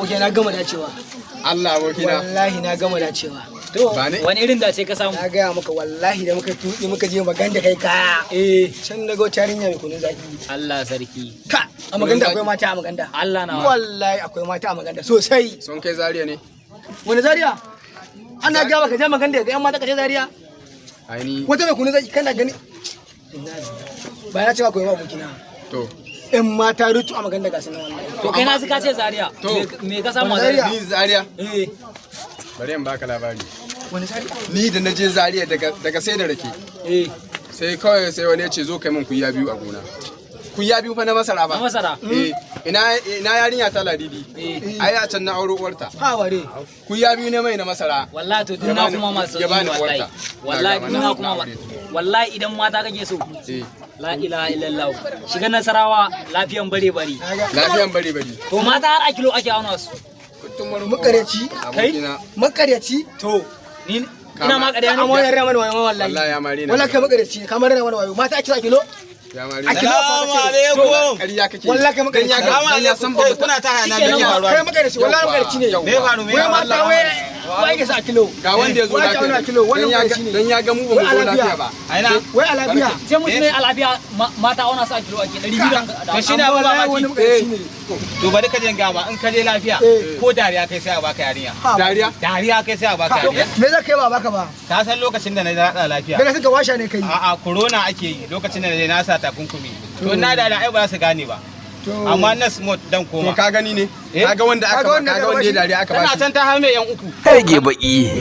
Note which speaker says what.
Speaker 1: abokina na gama dacewa.
Speaker 2: Allah abokina.
Speaker 1: Wallahi na gama dacewa.
Speaker 3: To wani irin dace ka samu?
Speaker 1: Na gaya maka wallahi da muka tuɗe muka je maganda kai kaya. Can na ga yarinya mai kunun zaki.
Speaker 3: Allah sarki.
Speaker 1: Ka a maganda akwai mata a maganda.
Speaker 3: Allah na
Speaker 1: wallahi akwai mata a maganda sosai.
Speaker 2: Sun kai Zaria ne.
Speaker 1: Wani Zaria? Ana gaya maka je maganda ga yan mata ka je Zaria.
Speaker 2: Aini.
Speaker 1: Wata mai kunun zaki kana gani. Ba ya cewa akwai ba abokina.
Speaker 2: To.
Speaker 1: Yan mata rutu a maganda ga sanan wallahi.
Speaker 3: To kai na suka ce Zaria. Me ka samu a
Speaker 1: Zaria?
Speaker 2: Ni Zaria. Bari in baka labari.
Speaker 1: Wani Zaria?
Speaker 2: Ni da na je Zaria daga sai da rake. Sai kawai sai wani ya ce zo kai min kuya biyu a gona. Kuya biyu fa na masara ba.
Speaker 3: Na masara?
Speaker 2: Ina yarinya ta ladidi. Ai a can na auro uwarta.
Speaker 1: Ha ware.
Speaker 2: Kuya biyu ne mai na masara.
Speaker 3: Wallahi to tun na kuma masu wallahi. Wallahi tun na kuma wallahi idan mata kake so. La ilaha illallah. Shiga Nasarawa lafiyan bare bare.
Speaker 2: Lafiyan bare bare.
Speaker 3: To mata har a kilo ake auna su.
Speaker 1: Makareci.
Speaker 3: Kai?
Speaker 1: Makareci.
Speaker 3: To ni ina ma ƙarya ne.
Speaker 1: Amma ya rama wayo wallahi.
Speaker 2: Wallahi ya mare ni.
Speaker 1: Wallahi kai makareci kamar rama wayo. Mata ake sa kilo?
Speaker 2: Ya mare
Speaker 1: ni. Assalamu alaikum.
Speaker 2: Ƙarya kake.
Speaker 1: Wallahi kai makareci.
Speaker 2: Dan ya san ba
Speaker 1: kuna ta hana dan ya faruwa. Kai makareci wallahi makareci ne.
Speaker 2: Me faru me?
Speaker 1: Wai mata wai ke sa kilo.
Speaker 2: Ga wanda ya zo lafiya. Dan ya ga mu ba mu zo lafiya ba.
Speaker 1: Aina. Wai alabiya.
Speaker 3: Sai mutum ne alabiya mata auna sa kilo ake 200.
Speaker 4: To shine abu mamaki. To bari ka je gama in ka je lafiya ko dariya kai sai a baka yarinya. Dariya kai sai a baka yarinya.
Speaker 1: Me za ka yi ba baka ba?
Speaker 4: Ka san lokacin da na rada lafiya.
Speaker 1: Daga suka washa ne kai.
Speaker 4: A'a corona ake yi lokacin da na sa takunkumi. To na da ai ba za su gane ba. Amma na smart dan koma.
Speaker 2: To ka gani ne? Kaga wanda ya dariya aka ba shi.
Speaker 4: Tana can ta hame yan uku.
Speaker 5: Hege baki.